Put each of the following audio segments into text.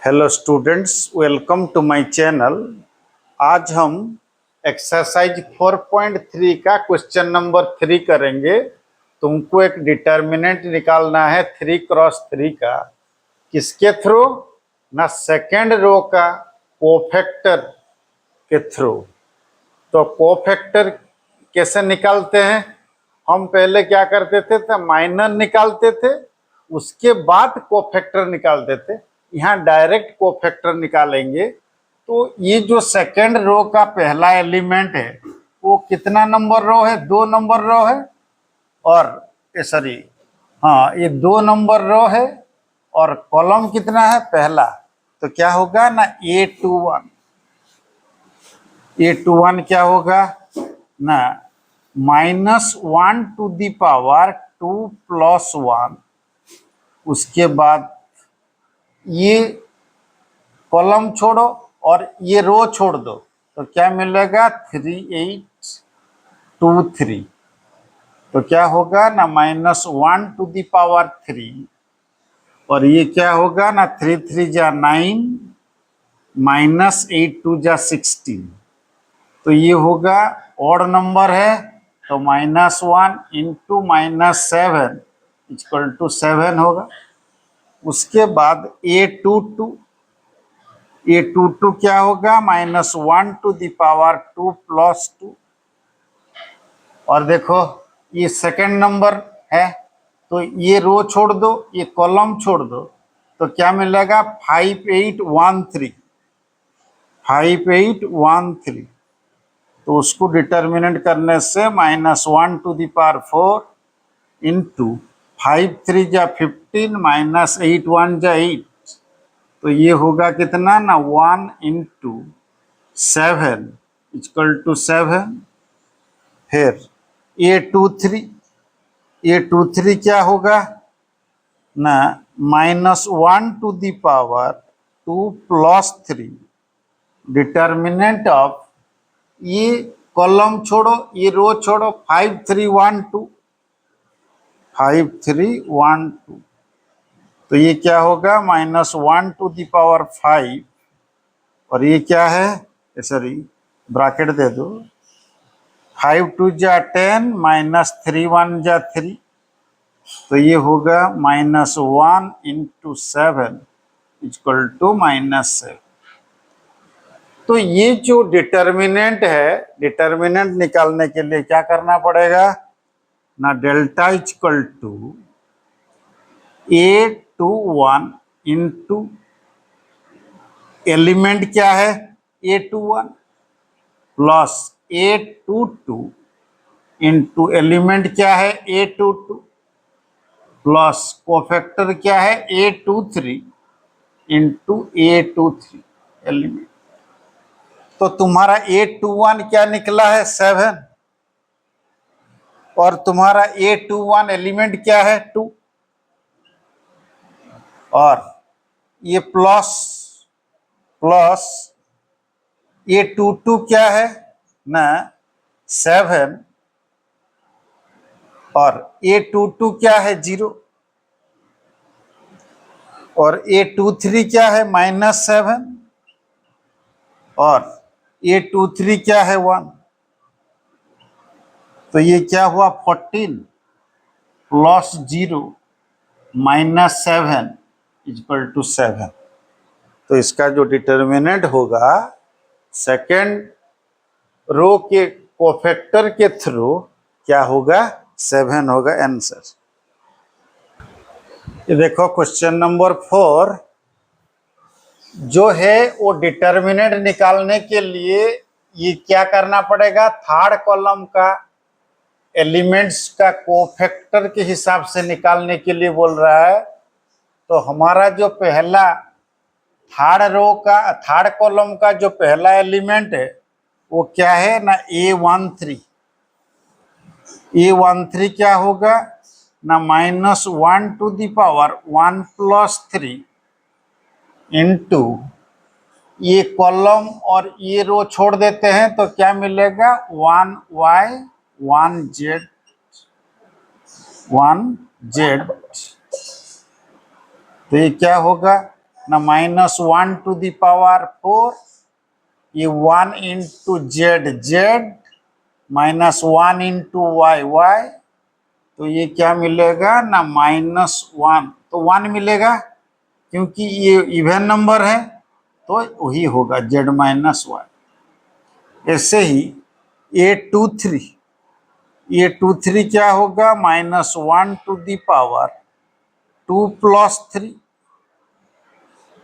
Hello students, welcome to my channel. आज हम exercise 4.3 का क्वेश्चन नंबर 3 करेंगे। तुमको एक डिटर्मिनेंट निकालना है 3x3 का। किसके थ्रू? ना सेकेंड रो का कोफैक्टर के थ्रू। तो कोफैक्टर कैसे निकालते हैं? हम पहले क्या करते थे तो माइनर निकालते थे, उसके बाद कोफैक्टर निकालते थे। यहाँ डायरेक्ट कोफैक्टर निकालेंगे। तो ये जो सेकेंड रो का पहला एलिमेंट है वो कितना नंबर रो है? 2 नंबर रो है। और सॉरी, हाँ, ये 2 नंबर रो है और कॉलम कितना है? पहला। तो क्या होगा ना, A21 क्या होगा ना, -1 टू दी पावर 2 + 1। उसके बाद ये कॉलम छोड़ो और ये रो छोड़ दो, तो क्या मिलेगा? 3823। तो क्या होगा ना, -1 टू दी पावर 3। और ये क्या होगा ना, 3 3 जा 9, -8 2 जा 16। तो ये होगा ऑड नंबर है, तो -1 इंटू -7 = 7 होगा। उसके बाद A22 क्या होगा? -1 टू दी पावर 2 + 2। और देखो ये सेकंड नंबर है, तो ये रो छोड़ दो, ये कॉलम छोड़ दो, तो क्या मिलेगा? 5813। तो उसको डिटर्मिनेंट करने से -1 टू दी पावर 4 इंटू 5 3 जा 15 -8 1 जा 8। तो ये होगा कितना ना, 1 इंटू 7 = 7। फिर A23 क्या होगा ना, -1 to the power 2 + 3। Determinant of, ये कॉलम छोड़ो, ये रो छोड़ो, 5312। तो ये क्या होगा? -1 टू दी पावर 5। और ये क्या है? सॉरी, ब्रैकेट दे दो। 5 2 जा 10 -3 1 जा 3। तो ये होगा -1 इंटू 7 = -7। तो ये जो डिटर्मिनेंट है, डिटर्मिनेंट निकालने के लिए क्या करना पड़ेगा ना, डेल्टा = A21 इंटू एलिमेंट क्या है? A21 plus A22 into element क्या है? A22 प्लस कोफैक्टर क्या है? A23 into A23 element. तो तुम्हारा A21 क्या निकला है? 7। और तुम्हारा A21 एलिमेंट क्या है? 2। और ये प्लस A22 क्या है ना, 7। और A22 क्या है? 0। और A23 क्या है? -7। और A23 क्या है? 1। तो ये क्या हुआ? 14 + 0 -7 = 7। तो इसका जो डिटर्मिनेंट होगा सेकेंड रो के कोफैक्टर के थ्रू क्या होगा? 7 होगा आंसर। ये देखो क्वेश्चन नंबर 4 जो है वो डिटर्मिनेंट निकालने के लिए ये क्या करना पड़ेगा? थर्ड कॉलम का एलिमेंट्स का कोफैक्टर के हिसाब से निकालने के लिए बोल रहा है। तो हमारा जो पहला थर्ड कॉलम का जो पहला एलिमेंट है वो क्या है ना, A13 क्या होगा ना, -1 टू दी पावर 1 + 3 इंटू ये कॉलम और ये रो छोड़ देते हैं, तो क्या मिलेगा? 1y 1z। तो ये क्या होगा ना -1⁴, ये 1 into z z, -1 into y y, तो ये क्या मिलेगा ना -1, तो 1 मिलेगा क्योंकि ये इवन नंबर है तो वही होगा z-1। ऐसे ही A23, A23 क्या होगा -1⁴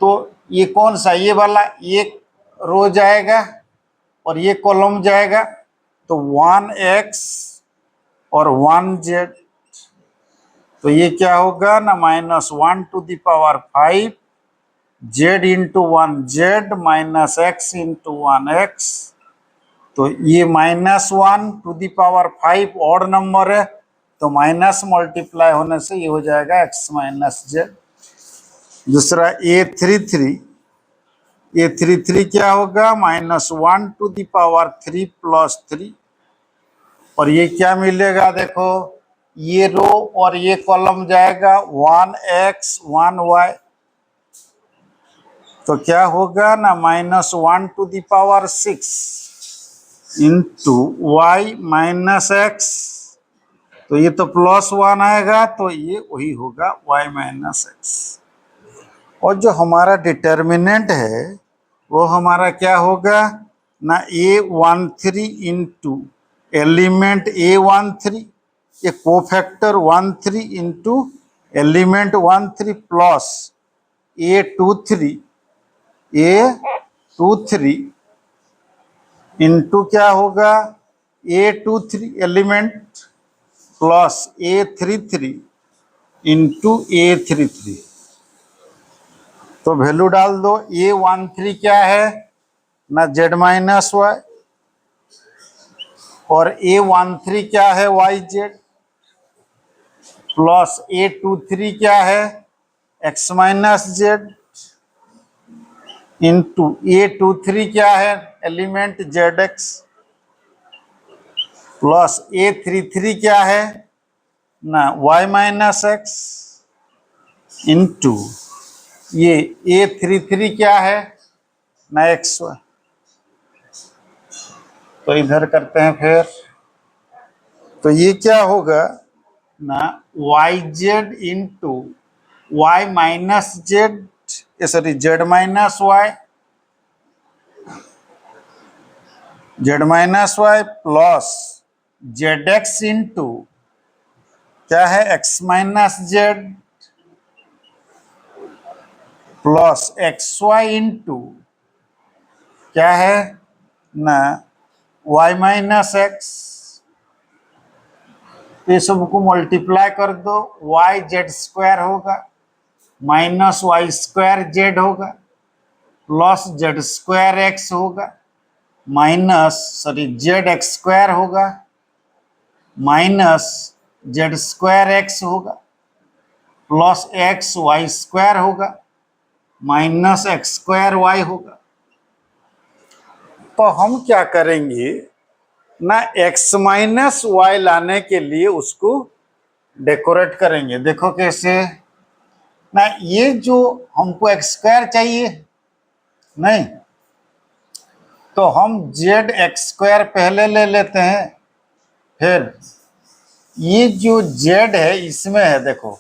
तो ये कौन सा, ये वाला एक रो जाएगा और ये कॉलम जाएगा, तो 1x और 1z, तो ये क्या होगा ना -1⁵ z into 1z minus x into 1x, तो ये -1⁵ ऑड नंबर है तो माइनस मल्टीप्लाई होने से ये हो जाएगा x माइनस z। दूसरा A33 क्या होगा -1⁵ प्लस 3, और ये क्या मिलेगा देखो, ये रो और ये कॉलम जाएगा 1x 1y, तो क्या होगा ना -1⁶ इंटू y माइनस x, तो ये तो +1 आएगा तो ये वही होगा y माइनस x। और जो हमारा डिटर्मिनेंट है वो हमारा क्या होगा ना A13 इंटू एलिमेंट A13, ये cofactor 13 into element 13 plus A23 into क्या होगा A23 element plus A33 into A33, तो वैल्यू डाल दो। A13 क्या है ना z-y, और A13 क्या है yz, प्लस A23 क्या है x minus z, into A23 क्या है एलिमेंट zx, प्लस A33 क्या है ना y माइनस x, इंटू ये A33 क्या है ना xy। तो इधर करते हैं फिर, तो ये क्या होगा ना yz into y minus z, sorry z minus y, plus zx into क्या है x minus z, plus xy into क्या है ना y माइनस एक्स, ये सबको मल्टीप्लाई कर दो, yz² होगा माइनस y² होगा प्लस z² होगा माइनस zx² होगा माइनस z² होगा प्लस xy² होगा माइनस x² होगा। तो हम क्या करेंगे ना x माइनस वाई लाने के लिए उसको डेकोरेट करेंगे। देखो कैसे ना, ये जो हमको x² चाहिए नहीं, तो हम zx² पहले ले लेते हैं, फिर ये जो z है इसमें है देखो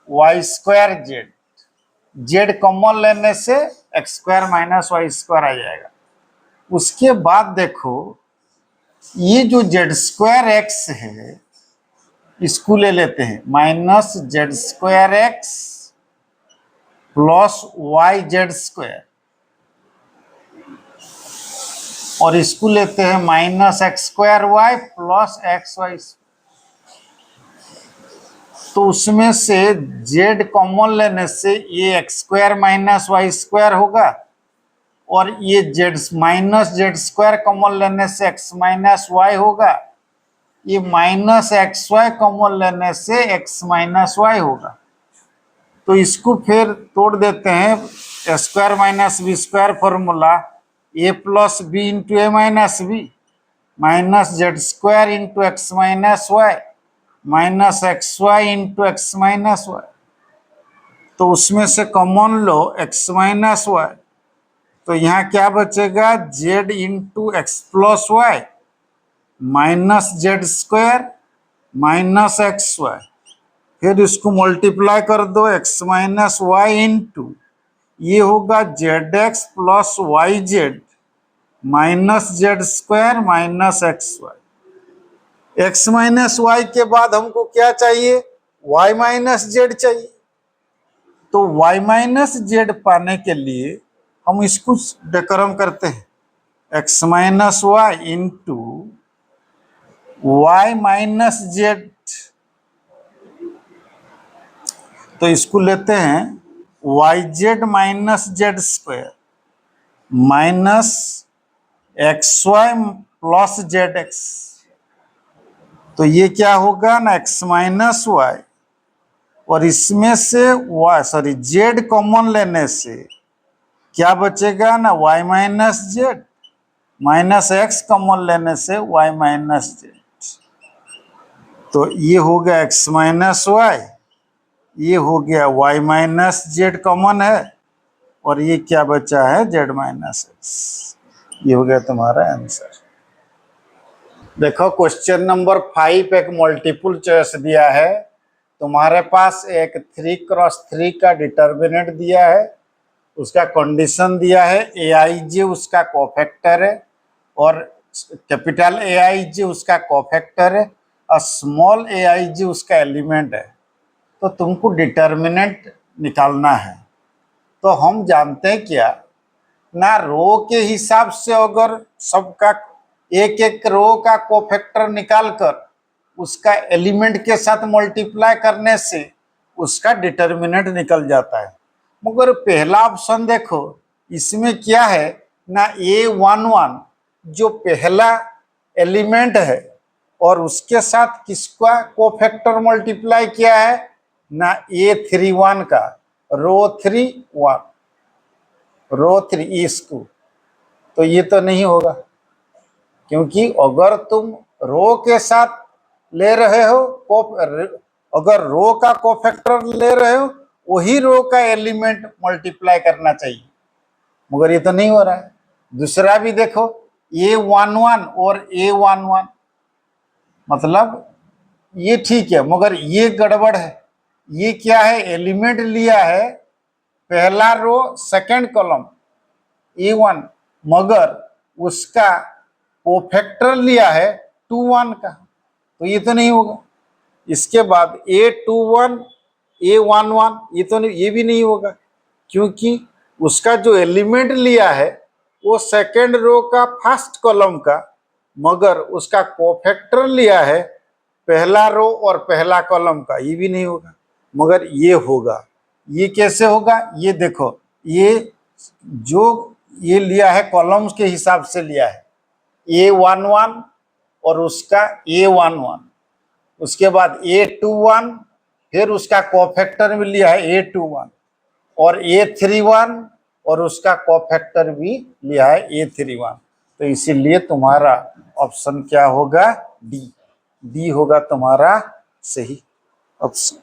y²z, z कॉमन लेने से x² माइनस y² आ जाएगा। उसके बाद देखो ये जो z²x है इसको ले लेते हैं माइनस z²x प्लस yz², और इसको लेते हैं माइनस x²y प्लस xy। तो उसमें से z कॉमन लेने से ये x² माइनस y² होगा, और ये z माइनस z² कॉमन लेने से x माइनस y होगा, ये माइनस xy कॉमन लेने से x माइनस y होगा। तो इसको फिर तोड़ देते हैं, a² minus b² formula a plus b into a minus b minus z² into x minus y minus xy into x minus y। तो उसमें से कॉमन लो x माइनस वाई, तो यहाँ क्या बचेगा z into x plus y minus z square minus x y, फिर इसको मल्टीप्लाई कर दो x माइनस वाई इंटू ये होगा z x plus y z minus z square minus x y. X minus y के बाद हमको क्या चाहिए, वाई माइनस जेड चाहिए। तो वाई माइनस जेड पाने के लिए हम इसको डेकोरम करते हैं, x minus y into y minus z. तो इसको लेते हैं y z minus z square minus x y plus z x. तो ये क्या होगा ना एक्स माइनस वाई, और इसमें से वाई जेड कॉमन लेने से क्या बचेगा ना y minus z minus x common लेने से वाई माइनस जेड। तो ये हो गया एक्स माइनस वाई, ये हो गया वाई माइनस जेड कॉमन है, और ये क्या बचा है जेड माइनस एक्स। ये हो गया तुम्हारा आंसर। देखो क्वेश्चन नंबर 5 एक मल्टीपल चॉइस दिया है। तुम्हारे पास एक 3x3 का डिटर्मिनेंट दिया है, उसका कंडीशन दिया है ए आई जे उसका कोफैक्टर है और कैपिटल ए आई जे उसका कोफैक्टर है और स्मॉल ए आई जे उसका एलिमेंट है। तो तुमको डिटर्मिनेंट निकालना है। तो हम जानते हैं क्या ना, रो के हिसाब से अगर सबका एक एक रो का कोफैक्टर निकालकर उसका एलिमेंट के साथ मल्टीप्लाई करने से उसका डिटर्मिनेंट निकल जाता है। मगर पहला ऑप्शन देखो, इसमें क्या है ना A11 जो पहला एलिमेंट है और उसके साथ किसका कोफैक्टर मल्टीप्लाई किया है ना A31 का रो 3 इसको। तो ये तो नहीं होगा, क्योंकि अगर तुम रो के साथ ले रहे हो अगर रो का कोफैक्टर ले रहे हो वही रो का एलिमेंट मल्टीप्लाई करना चाहिए, मगर ये तो नहीं हो रहा है। दूसरा भी देखो A11 और A11 मतलब ये ठीक है, मगर ये गड़बड़ है। ये क्या है, एलिमेंट लिया है पहला रो सेकंड कॉलम A1, मगर उसका कोफैक्टर लिया है 21 का, तो ये तो नहीं होगा। इसके बाद A21 A11 ये तो नहीं, ये भी नहीं होगा, क्योंकि उसका जो एलिमेंट लिया है वो सेकेंड रो का फर्स्ट कॉलम का, मगर उसका कोफैक्टर लिया है पहला रो और पहला कॉलम का, ये भी नहीं होगा। मगर ये होगा। ये कैसे होगा, ये देखो, ये जो ये लिया है कॉलम्स के हिसाब से लिया है A11 और उसका A11, उसके बाद A21, फिर उसका कोफैक्टर भी लिया है A21 और A31 और उसका कोफैक्टर भी लिया है A31। तो इसीलिए तुम्हारा ऑप्शन क्या होगा, डी। डी होगा तुम्हारा सही ऑप्शन।